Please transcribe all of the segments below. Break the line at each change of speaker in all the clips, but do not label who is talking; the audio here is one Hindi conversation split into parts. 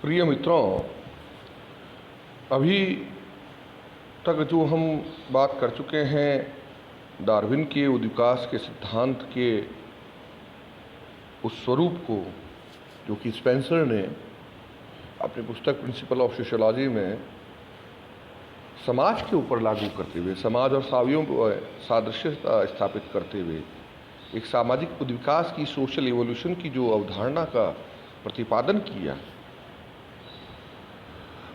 प्रिय मित्रों, अभी तक जो हम बात कर चुके हैं डार्विन के उद्विकास के सिद्धांत के उस स्वरूप को जो कि स्पेंसर ने अपनी पुस्तक प्रिंसिपल ऑफ सोशियोलॉजी में समाज के ऊपर लागू करते हुए, समाज और सावियों पर सादृश्यता स्थापित करते हुए एक सामाजिक उद्विकास की, सोशल इवोल्यूशन की जो अवधारणा का प्रतिपादन किया,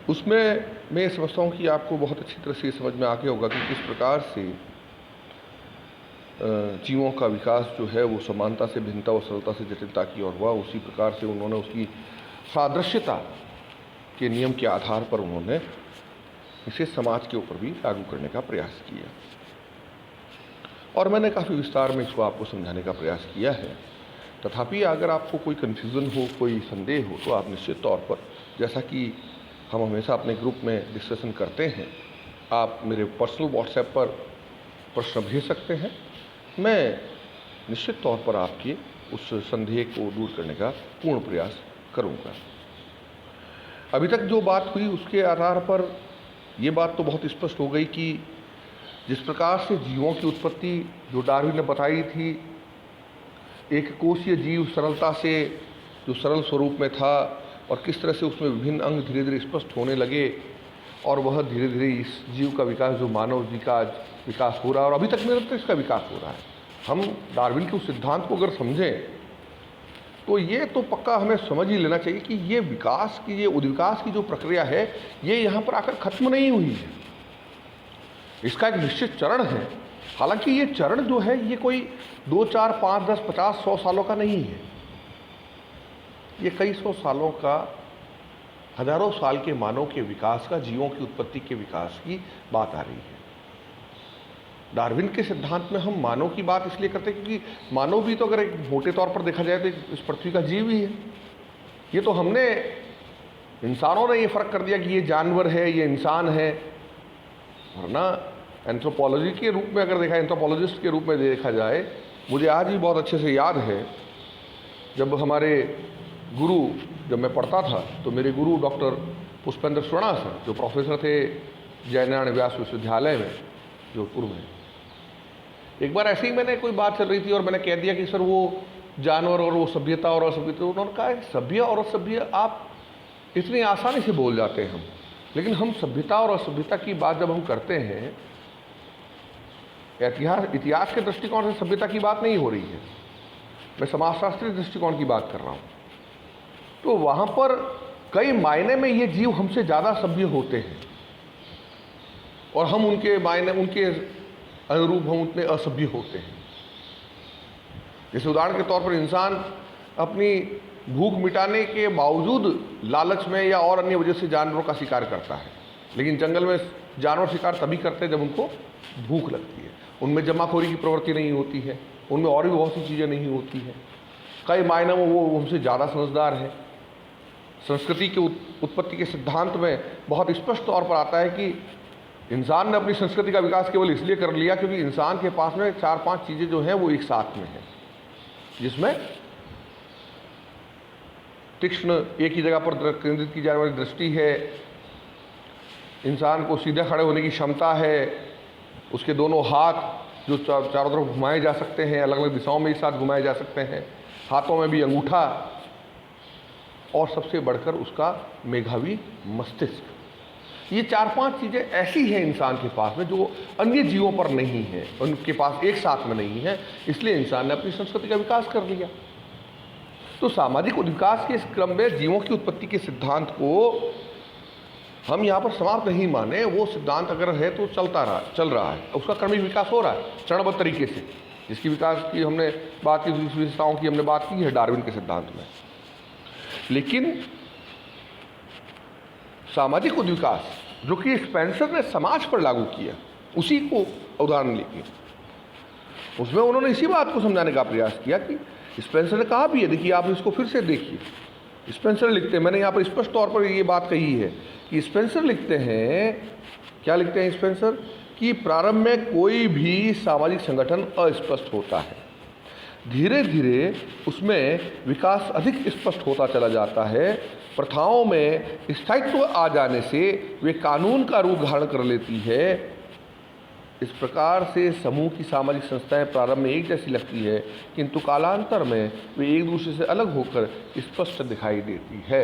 उसमें मैं समझता हूँ कि आपको बहुत अच्छी तरह से समझ में आ गया होगा कि किस प्रकार से जीवों का विकास जो है वो समानता से भिन्नता और सरलता से जटिलता की ओर हुआ। उसी प्रकार से उन्होंने उसकी सादृश्यता के नियम के आधार पर उन्होंने इसे समाज के ऊपर भी लागू करने का प्रयास किया, और मैंने काफ़ी विस्तार में इसको आपको समझाने का प्रयास किया है। तथापि अगर आपको कोई कन्फ्यूज़न हो, कोई संदेह हो, तो आप निश्चित तौर पर, जैसा कि हम हमेशा अपने ग्रुप में डिस्कशन करते हैं, आप मेरे पर्सनल व्हाट्सएप पर प्रश्न भेज सकते हैं। मैं निश्चित तौर पर आपके उस संदेह को दूर करने का पूर्ण प्रयास करूंगा। अभी तक जो बात हुई उसके आधार पर ये बात तो बहुत स्पष्ट हो गई कि जिस प्रकार से जीवों की उत्पत्ति जो डार्विन ने बताई थी, एक कोशीय जीव सरलता से जो सरल स्वरूप में था, और किस तरह से उसमें विभिन्न अंग धीरे धीरे स्पष्ट होने लगे, और वह धीरे धीरे इस जीव का विकास, जो मानव जी का विकास हो रहा है और अभी तक निरंतर इसका विकास हो रहा है। हम डार्विन के उस सिद्धांत को अगर समझें तो ये तो पक्का हमें समझ ही लेना चाहिए कि ये विकास की, ये उद्विकास की जो प्रक्रिया है, ये यहाँ पर आकर खत्म नहीं हुई है। इसका एक निश्चित चरण है। हालांकि ये चरण जो है ये कोई 2, 4, 5, 10, 50, 100 सालों का नहीं है। ये कई सौ सालों का, हजारों साल के मानव के विकास का, जीवों की उत्पत्ति के विकास की बात आ रही है। डार्विन के सिद्धांत में हम मानव की बात इसलिए करते हैं क्योंकि मानव भी तो अगर एक मोटे तौर पर देखा जाए तो इस पृथ्वी का जीव ही है। ये तो हमने, इंसानों ने ये फर्क कर दिया कि ये जानवर है, ये इंसान है, वरना एंथ्रोपोलॉजी के रूप में अगर देखा, एंथ्रोपोलॉजिस्ट के रूप में देखा जाए, मुझे आज भी बहुत अच्छे से याद है जब हमारे गुरु, जब मैं पढ़ता था तो मेरे गुरु डॉक्टर पुष्पेंद्र स्वर्ण सर, जो प्रोफेसर थे जयनारायण व्यास विश्वविद्यालय में जोधपुर में, एक बार ऐसे ही मैंने कोई बात चल रही थी और मैंने कह दिया कि सर वो जानवर और वो सभ्यता और असभ्यता, उन्होंने कहा सभ्य और असभ्य आप इतनी आसानी से बोल जाते हैं हम, लेकिन हम सभ्यता और असभ्यता की बात जब हम करते हैं, इतिहास के दृष्टिकोण से सभ्यता की बात नहीं हो रही है, मैं समाजशास्त्री दृष्टिकोण की बात कर रहा हूँ, तो वहाँ पर कई मायने में ये जीव हमसे ज़्यादा सभ्य होते हैं और हम उनके मायने, उनके अनुरूप हम उतने असभ्य होते हैं। जैसे उदाहरण के तौर पर इंसान अपनी भूख मिटाने के बावजूद लालच में या और अन्य वजह से जानवरों का शिकार करता है, लेकिन जंगल में जानवर शिकार तभी करते हैं जब उनको भूख लगती है। उनमें जमाखोरी की प्रवृत्ति नहीं होती है, उनमें और भी बहुत सी चीज़ें नहीं होती हैं। कई मायनों में वो हमसे ज़्यादा समझदार है। संस्कृति के उत्पत्ति के सिद्धांत में बहुत स्पष्ट तौर पर आता है कि इंसान ने अपनी संस्कृति का विकास केवल इसलिए कर लिया क्योंकि इंसान के पास में 4-5 चीज़ें जो हैं वो एक साथ में हैं, जिसमें तीक्ष्ण, एक ही जगह पर केंद्रित की जाने वाली दृष्टि है, इंसान को सीधे खड़े होने की क्षमता है, उसके दोनों हाथ जो चारों तरफ घुमाए जा सकते हैं, अलग अलग दिशाओं में एक साथ घुमाए जा सकते हैं, हाथों में भी अंगूठा, और सबसे बढ़कर उसका मेधावी मस्तिष्क। ये 4-5 चीज़ें ऐसी हैं इंसान के पास में जो अन्य जीवों पर नहीं है, उनके पास एक साथ में नहीं है, इसलिए इंसान ने अपनी संस्कृति का विकास कर लिया। तो सामाजिक विकास के इस क्रम में जीवों की उत्पत्ति के सिद्धांत को हम यहाँ पर समाप्त नहीं माने। वो सिद्धांत अगर है तो चल रहा है, उसका क्रमिक विकास हो रहा है चरणबद्ध तरीके से, जिसकी विकास की हमने बात की, विशेषताओं की हमने बात की है डार्विन के सिद्धांत में। लेकिन सामाजिक उद्विकास जो कि स्पेंसर ने समाज पर लागू किया, उसी को उदाहरण लेके उसमें उन्होंने इसी बात को समझाने का प्रयास किया कि स्पेंसर ने कहा भी है, देखिए आप इसको फिर से देखिए। स्पेंसर लिखते हैं, मैंने यहाँ पर स्पष्ट तौर पर ये बात कही है कि स्पेंसर लिखते हैं, क्या लिखते हैं स्पेंसर, कि प्रारंभ में कोई भी सामाजिक संगठन अस्पष्ट होता है, धीरे धीरे उसमें विकास अधिक स्पष्ट होता चला जाता है। प्रथाओं में स्थायित्व आ जाने से वे कानून का रूप धारण कर लेती है। इस प्रकार से समूह की सामाजिक संस्थाएं प्रारंभ में एक जैसी लगती है, किंतु कालांतर में वे एक दूसरे से अलग होकर स्पष्ट दिखाई देती है।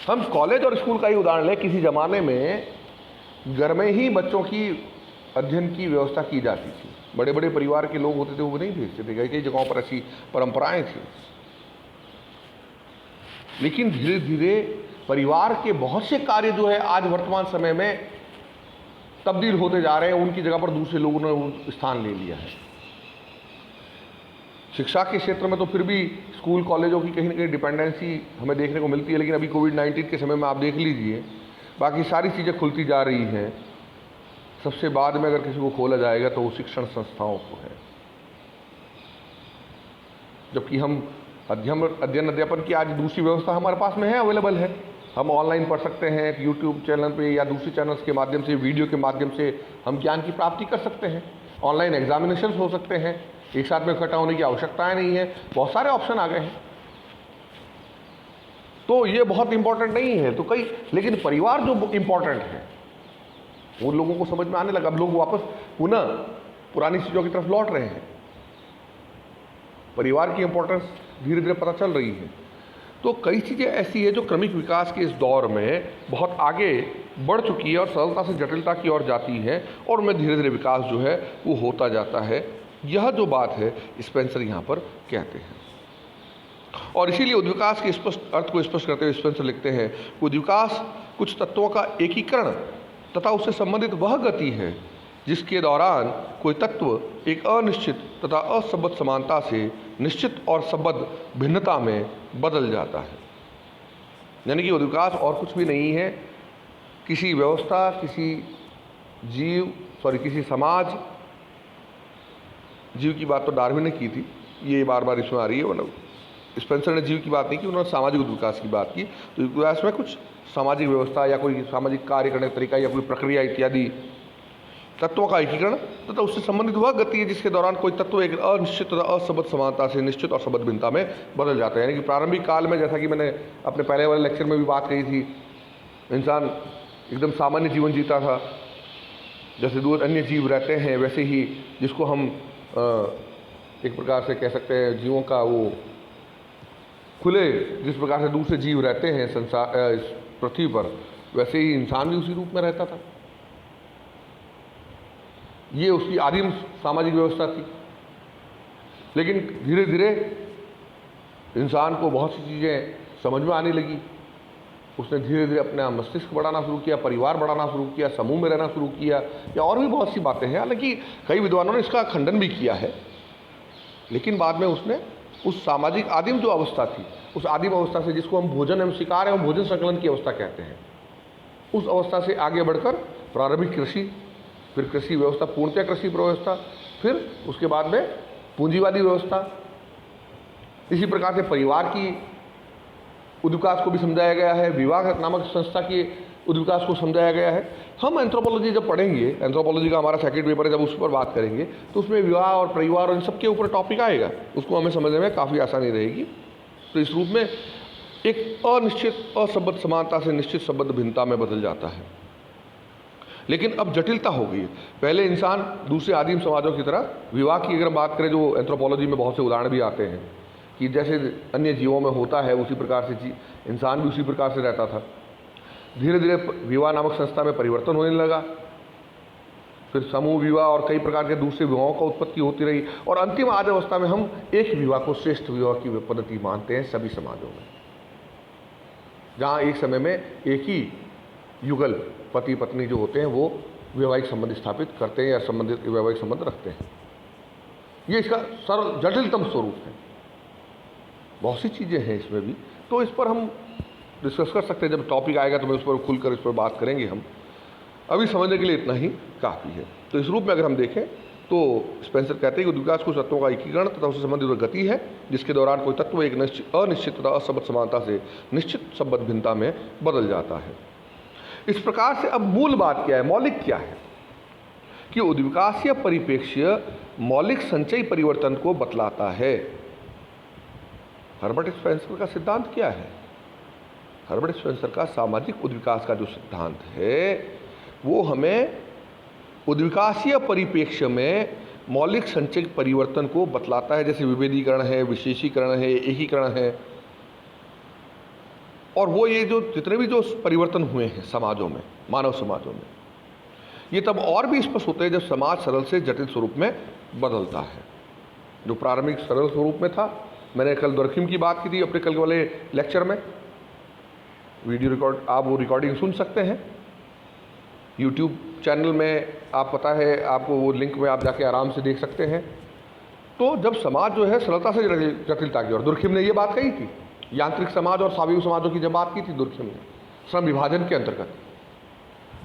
हम कॉलेज और स्कूल का ही उदाहरण लें। किसी ज़माने में घर में ही बच्चों की अध्ययन की व्यवस्था की जाती थी। बड़े बड़े परिवार के लोग होते थे, वो नहीं भेजते थे। कई कई जगहों पर ऐसी परंपराएं थी। लेकिन धीरे धीरे परिवार के बहुत से कार्य जो है आज वर्तमान समय में तब्दील होते जा रहे हैं। उनकी जगह पर दूसरे लोगों ने स्थान ले लिया है। शिक्षा के क्षेत्र में तो फिर भी स्कूल कॉलेजों की कहीं ना कहीं डिपेंडेंसी हमें देखने को मिलती है, लेकिन अभी कोविड-19 के समय में आप देख लीजिए, बाकी सारी चीज़ें खुलती जा रही हैं। सबसे बाद में अगर किसी को खोला जाएगा तो वो शिक्षण संस्थाओं को है। जबकि हम अध्ययन अध्यापन की आज दूसरी व्यवस्था हमारे पास में है, अवेलेबल है। हम ऑनलाइन पढ़ सकते हैं, यूट्यूब चैनल पे या दूसरे चैनल्स के माध्यम से, वीडियो के माध्यम से हम ज्ञान की प्राप्ति कर सकते हैं। ऑनलाइन एग्जामिनेशन हो सकते हैं, एक साथ में इकट्ठा होने की आवश्यकताएं नहीं है। बहुत सारे ऑप्शन आ गए हैं। तो ये बहुत इंपॉर्टेंट नहीं है। तो कई, लेकिन परिवार जो इंपॉर्टेंट है वो लोगों को समझ में आने लगा। अब लोग वापस पुनः पुरानी चीज़ों की तरफ लौट रहे हैं। परिवार की इंपॉर्टेंस धीरे धीरे पता चल रही है। तो कई चीज़ें ऐसी है जो क्रमिक विकास के इस दौर में बहुत आगे बढ़ चुकी है और सरलता से जटिलता की ओर जाती है, और उनमें धीरे धीरे विकास जो है वो होता जाता है। यह जो बात है स्पेंसर यहाँ पर कहते हैं। और इसीलिए उद्विकास के स्पष्ट अर्थ को स्पष्ट करते हुए स्पेंसर लिखते हैं, उद्विकास कुछ तत्वों का एकीकरण तथा उससे संबंधित वह गति है जिसके दौरान कोई तत्व एक अनिश्चित तथा असंबद्ध समानता से निश्चित और संबद्ध भिन्नता में बदल जाता है। यानी कि उद्विकास और कुछ भी नहीं है, किसी व्यवस्था, किसी समाज, जीव की बात तो डार्विन ने की थी, ये बार बार इसमें आ रही है। मतलब स्पेंसर ने जीव की बात नहीं की, उन्होंने सामाजिक उद्विकास की बात की। तो उद्विकास में कुछ सामाजिक व्यवस्था या कोई सामाजिक कार्य करने का तरीका या कोई प्रक्रिया इत्यादि तत्वों का एकीकरण तथा उससे संबंधित वह गति है जिसके दौरान कोई तत्व एक अनिश्चित तथा असंबद्ध समानता से निश्चित और संबद्ध भिन्नता में बदल जाता है। यानी कि प्रारंभिक काल में, जैसा कि मैंने अपने पहले वाले लेक्चर में भी बात कही थी, इंसान एकदम सामान्य जीवन जीता था। जैसे दूर अन्य जीव रहते हैं, वैसे ही जिसको हम एक प्रकार से कह सकते हैं जीवों का वो खुले, जिस प्रकार से दूसरे जीव रहते हैं संसार इस पृथ्वी पर, वैसे ही इंसान भी उसी रूप में रहता था। ये उसकी आदिम सामाजिक व्यवस्था थी। लेकिन धीरे धीरे इंसान को बहुत सी चीज़ें समझ में आने लगी। उसने धीरे धीरे अपना मस्तिष्क बढ़ाना शुरू किया, परिवार बढ़ाना शुरू किया, समूह में रहना शुरू किया, या और भी बहुत सी बातें हैं। हालांकि कई विद्वानों ने इसका खंडन भी किया है। लेकिन बाद में उसने उस सामाजिक आदिम जो अवस्था थी, उस आदिम अवस्था से, जिसको हम भोजन एवं शिकार एवं भोजन संकलन की अवस्था कहते हैं, उस अवस्था से आगे बढ़कर प्रारंभिक कृषि, फिर कृषि व्यवस्था, पूर्णतः कृषि व्यवस्था, फिर उसके बाद में पूंजीवादी व्यवस्था। इसी प्रकार से परिवार की उद्विकास को भी समझाया गया है, विवाह नामक संस्था के उद्विकास को समझाया गया है। हम एंथ्रोपोलॉजी जब पढ़ेंगे, एंथ्रोपोलॉजी का हमारा सेकंड पेपर है, जब उस पर बात करेंगे तो उसमें विवाह और परिवार और इन सब के ऊपर टॉपिक आएगा, उसको हमें समझने में काफ़ी आसानी रहेगी। तो इस रूप में एक अनिश्चित असंबद्ध समानता से निश्चित संबद्ध भिन्नता में बदल जाता है। लेकिन अब जटिलता हो गई है। पहले इंसान दूसरे आदिम समाजों की तरह, विवाह की अगर बात करें, जो एंथ्रोपोलॉजी में बहुत से उदाहरण भी आते हैं कि जैसे अन्य जीवों में होता है उसी प्रकार से इंसान भी उसी प्रकार से रहता था। धीरे धीरे विवाह नामक संस्था में परिवर्तन होने लगा, फिर समूह विवाह और कई प्रकार के दूसरे विवाहों का उत्पत्ति होती रही, और अंतिम आदि अवस्था में हम एक विवाह को श्रेष्ठ विवाह की पद्धति मानते हैं सभी समाजों में, जहाँ एक समय में एक ही युगल पति पत्नी जो होते हैं वो वैवाहिक संबंध स्थापित करते हैं या संबंधित वैवाहिक संबंध रखते हैं। ये इसका सरल जटिलतम स्वरूप है। बहुत सी चीज़ें हैं इसमें भी, तो इस पर हम डिस्कस कर सकते हैं। जब टॉपिक आएगा तो मैं उस पर खुलकर इस पर बात करेंगे हम। अभी समझने के लिए इतना ही काफ़ी है। तो इस रूप में अगर हम देखें तो स्पेंसर कहते हैं कि उद्विकास कुछ तत्वों का एकीकरण तथा उससे संबंधित गति है जिसके दौरान कोई तत्व एक अनिश्चित तथा असंबद्ध समानता से निश्चित संबद्ध भिन्नता में बदल जाता है। इस प्रकार से अब मूल बात क्या है, मौलिक क्या है कि उद्विकासीय परिप्रेक्ष्य मौलिक संचयी परिवर्तन को बतलाता है। हर्बर्ट स्पेंसर का सिद्धांत क्या है? हर्बर्ट स्पेंसर का सामाजिक उद्विकास का जो सिद्धांत है वो हमें उद्विकासीय परिप्रेक्ष्य में मौलिक संचयी परिवर्तन को बतलाता है, जैसे विभेदीकरण है, विशेषीकरण है, एकीकरण है। और वो ये जो जितने भी जो परिवर्तन हुए हैं समाजों में, मानव समाजों में, ये तब और भी स्पष्ट होते हैं जब समाज सरल से जटिल स्वरूप में बदलता है। जो प्रारंभिक सरल स्वरूप में था, मैंने कल दुर्खिम की बात की थी अपने कल वाले लेक्चर में, वीडियो रिकॉर्ड आप वो रिकॉर्डिंग सुन सकते हैं यूट्यूब चैनल में, आप पता है आपको वो लिंक में आप जाके आराम से देख सकते हैं। तो जब समाज जो है सरलता से जटिलता की ओर, दुर्खिम ने ये बात कही थी, यांत्रिक समाज और स्वाभाविक समाजों की जब बात की थी दुर्खिम ने, श्रम विभाजन के अंतर्गत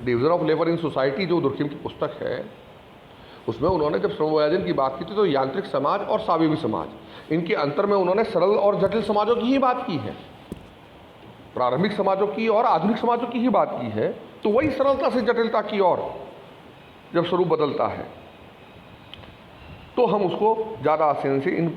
division of labour in society जो दुर्खिम की पुस्तक है, उसमें उन्होंने जब श्रम विभाजन की बात की थी तो यांत्रिक समाज और स्वाभाविक समाज, इनके अंतर में उन्होंने सरल और जटिल समाजों की ही बात की है, प्रारंभिक समाजों की और आधुनिक समाजों की ही बात की है। तो वही सरलता से जटिलता की ओर जब स्वरूप बदलता है तो हम उसको ज़्यादा आसानी से इन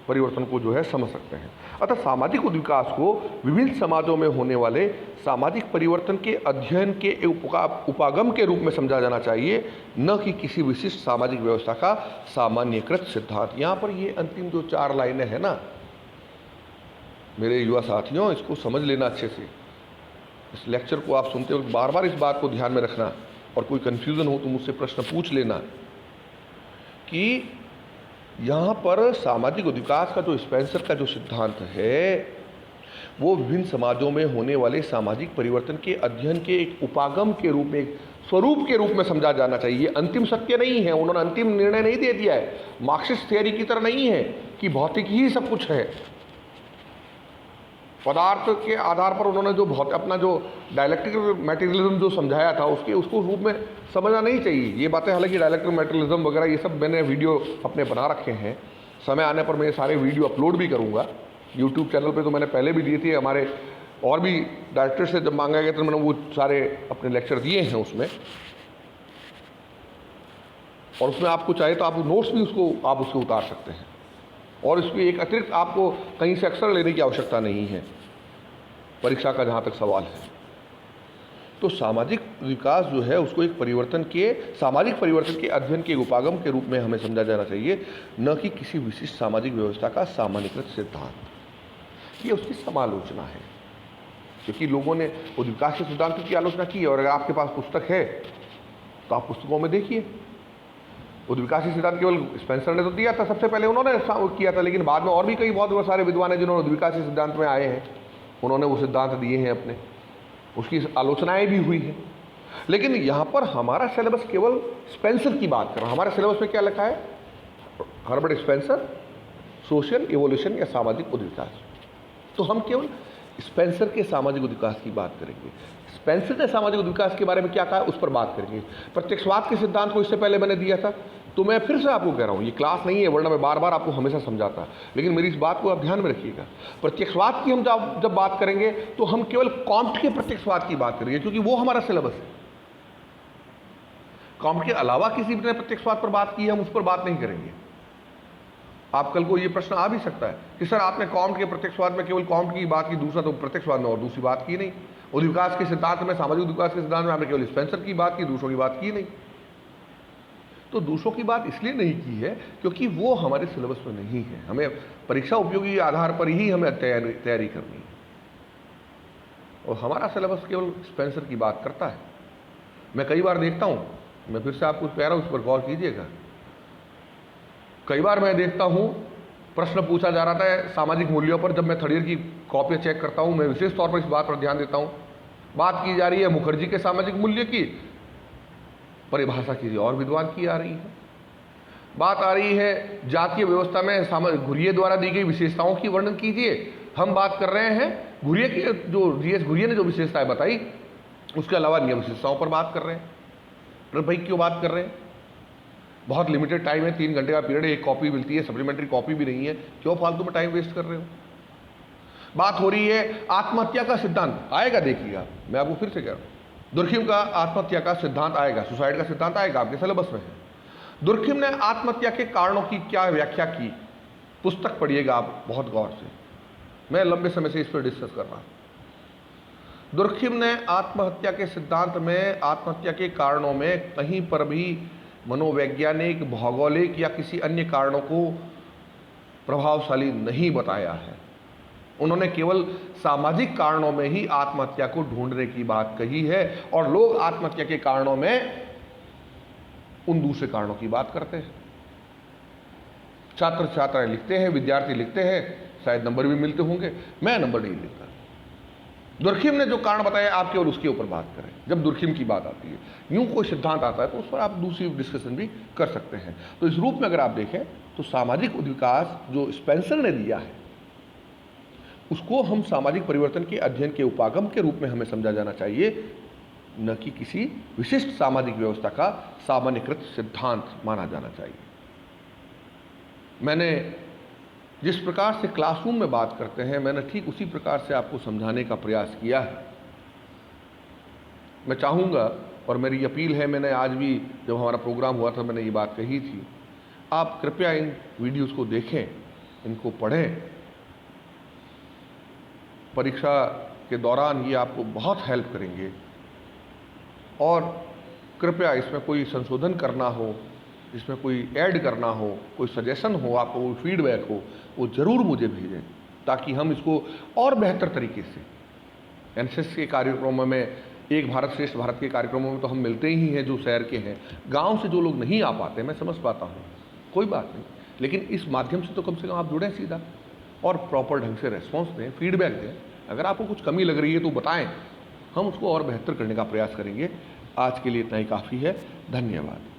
परिवर्तन को जो है समझ सकते हैं। अतः सामाजिक उद्विकास को विभिन्न समाजों में होने वाले सामाजिक परिवर्तन के अध्ययन के उपागम के रूप में समझा जाना चाहिए, न कि किसी विशिष्ट सामाजिक व्यवस्था का सामान्यकृत सिद्धांत। यहाँ पर ये अंतिम जो 4 लाइनें हैं ना मेरे युवा साथियों, इसको समझ लेना अच्छे से। इस लेक्चर को आप सुनते वक्त बार बार इस बात को ध्यान में रखना, और कोई कन्फ्यूज़न हो तो मुझसे प्रश्न पूछ लेना कि यहाँ पर सामाजिक उद्विकास का जो स्पेंसर का जो सिद्धांत है वो विभिन्न समाजों में होने वाले सामाजिक परिवर्तन के अध्ययन के एक उपागम के रूप में, एक स्वरूप के रूप में समझा जाना चाहिए। अंतिम सत्य नहीं है, उन्होंने अंतिम निर्णय नहीं दे दिया है, मार्क्सिस्ट थियरी की तरह नहीं है कि भौतिक ही सब कुछ है। पदार्थ के आधार पर उन्होंने जो अपना जो डायलेक्ट्रिकल मटेरियलिज्म जो समझाया था उसको रूप में समझना नहीं चाहिए। ये बातें हालांकि डायलेक्ट्रिकल मटेरियलिज्म वगैरह ये सब मैंने वीडियो अपने बना रखे हैं, समय आने पर मैं ये सारे वीडियो अपलोड भी करूँगा यूट्यूब चैनल पे। तो मैंने पहले भी दिए थे, हमारे और भी डायरेक्टर से जब मांगा गया तो मैंने वो सारे अपने लेक्चर दिए हैं उसमें, और उसमें आपको चाहे तो आप नोट्स भी आप उसको उतार सकते हैं, और इसमें एक अतिरिक्त आपको कहीं से अक्षर लेने की आवश्यकता नहीं है परीक्षा का जहाँ तक सवाल है। तो सामाजिक विकास जो है उसको एक सामाजिक परिवर्तन के अध्ययन के उपागम के रूप में हमें समझा जाना चाहिए, न कि किसी विशिष्ट सामाजिक व्यवस्था का सामान्यकृत सिद्धांत। ये उसकी समालोचना है, क्योंकि लोगों ने उद्विकास के सिद्धांत की आलोचना की, और अगर आपके पास पुस्तक है तो आप पुस्तकों में देखिए। उद्विकासी सिद्धांत केवल स्पेंसर ने तो दिया था, सबसे पहले उन्होंने किया था, लेकिन बाद में और भी कई बहुत सारे विद्वान हैं जिन्होंने उद्विकासी सिद्धांत में आए हैं, उन्होंने वो सिद्धांत दिए हैं अपने, उसकी आलोचनाएं भी हुई हैं। लेकिन यहाँ पर हमारा सिलेबस केवल स्पेंसर की बात कर रहा है। हमारे सिलेबस में क्या लिखा है? हर्बर्ट स्पेंसर, सोशल इवोल्यूशन या सामाजिक उद्विकास। तो हम केवल स्पेंसर के सामाजिक उद्विकास की बात करेंगे। स्पेंसर ने सामाजिक उद्विकास के बारे में क्या कहा उस पर बात करेंगे। प्रत्यक्षवाद के सिद्धांत को इससे पहले मैंने दिया था, तो मैं फिर से आपको कह रहा हूँ, ये क्लास नहीं है, वरना मैं बार बार आपको हमेशा समझाता, लेकिन मेरी इस बात को आप ध्यान में रखिएगा। प्रत्यक्षवाद की हम जब बात करेंगे तो हम केवल कॉम्ट के प्रत्यक्षवाद की बात करेंगे, क्योंकि वो हमारा सिलेबस है। कॉम्ट के अलावा किसी ने प्रत्यक्षवाद पर बात की है, हम उस पर बात नहीं करेंगे। आप कल को ये प्रश्न आ भी सकता है कि सर आपने कॉम्ट के प्रत्यक्षवाद में केवल कॉम्ट की बात की, दूसरा तो प्रत्यक्षवाद में और दूसरी बात की नहीं। उद्विकास के सिद्धांत में, सामाजिक उद्विकास के सिद्धांत में आपने केवल स्पेंसर की बात की, दूसरों की बात की नहीं। तो दूसरों की बात इसलिए नहीं की है क्योंकि वो हमारे सिलेबस में नहीं है। हमें परीक्षा उपयोगी आधार पर ही हमें तैयारी करनी है, और हमारा सिलेबस केवल स्पेंसर की बात करता है। मैं कई बार देखता हूँ, मैं फिर से आपको कह रहा हूँ, उस पर गौर कीजिएगा। कई बार मैं देखता हूँ प्रश्न पूछा जा रहा है सामाजिक मूल्यों पर, जब मैं थर्ड ईयर की कॉपियाँ चेक करता हूँ, मैं विशेष तौर पर इस बात पर ध्यान देता हूँ। बात की जा रही है मुखर्जी के सामाजिक मूल्य की, परिभाषा कीजिए और विद्वान की आ रही है। बात आ रही है जातीय व्यवस्था में घुरिये द्वारा दी गई विशेषताओं की वर्णन कीजिए। हम बात कर रहे हैं घुरिये की, जो जीएस घुरिये ने जो विशेषताएं बताई, उसके अलावा अन्य विशेषताओं पर बात कर रहे हैं। अरे भाई क्यों बात कर रहे हैं? बहुत लिमिटेड टाइम है, 3 घंटे का पीरियड है, एक कॉपी मिलती है, सप्लीमेंट्री कॉपी भी नहीं है, क्यों फालतू में टाइम वेस्ट कर रहे हो? बात हो रही है आत्महत्या का सिद्धांत आएगा, देखिएगा, मैं आपको फिर से कह रहा हूँ, दुर्खिम का आत्महत्या का सिद्धांत आएगा, सुसाइड का सिद्धांत आएगा, आपके सिलेबस में है। दुर्खिम ने आत्महत्या के कारणों की क्या व्याख्या की, पुस्तक पढ़िएगा आप बहुत गौर से, मैं लंबे समय से इस पर डिस्कस कर रहा हूं। दुर्खिम ने आत्महत्या के सिद्धांत में आत्महत्या के कारणों में कहीं पर भी मनोवैज्ञानिक, भौगोलिक या किसी अन्य कारणों को प्रभावशाली नहीं बताया है। उन्होंने केवल सामाजिक कारणों में ही आत्महत्या को ढूंढने की बात कही है, और लोग आत्महत्या के कारणों में उन दूसरे कारणों की बात करते हैं। छात्र छात्राएं लिखते हैं, विद्यार्थी लिखते हैं, शायद नंबर भी मिलते होंगे, मैं नंबर नहीं लिखता। दुर्खिम ने जो कारण बताया आप केवल उसके ऊपर बात करें। जब दुर्खिम की बात आती है, यूं कोई सिद्धांत आता है तो उस पर आप दूसरी डिस्कशन भी कर सकते हैं। तो इस रूप में अगर आप देखें तो सामाजिक उद्विकास जो स्पेंसर ने दिया है, उसको हम सामाजिक परिवर्तन के अध्ययन के उपागम के रूप में हमें समझा जाना चाहिए, न कि किसी विशिष्ट सामाजिक व्यवस्था का सामान्यकृत सिद्धांत माना जाना चाहिए। मैंने जिस प्रकार से क्लासरूम में बात करते हैं, मैंने ठीक उसी प्रकार से आपको समझाने का प्रयास किया है। मैं चाहूँगा, और मेरी अपील है, मैंने आज भी जब हमारा प्रोग्राम हुआ था मैंने ये बात कही थी, आप कृपया इन वीडियोज़ को देखें, इनको पढ़ें। परीक्षा के दौरान ये आपको बहुत हेल्प करेंगे, और कृपया इसमें कोई संशोधन करना हो, इसमें कोई ऐड करना हो, कोई सजेशन हो, आपको कोई फीडबैक हो, वो ज़रूर मुझे भेजें, ताकि हम इसको और बेहतर तरीके से एनएसएस के कार्यक्रमों में, एक भारत श्रेष्ठ भारत के कार्यक्रमों में तो हम मिलते ही हैं जो शहर के हैं, गांव से जो लोग नहीं आ पाते, मैं समझ पाता हूँ, कोई बात नहीं, लेकिन इस माध्यम से तो कम से कम आप जुड़ें सीधा और प्रॉपर ढंग से रेस्पॉन्स दें, फीडबैक दें। अगर आपको कुछ कमी लग रही है तो बताएं, हम उसको और बेहतर करने का प्रयास करेंगे। आज के लिए इतना ही काफ़ी है। धन्यवाद।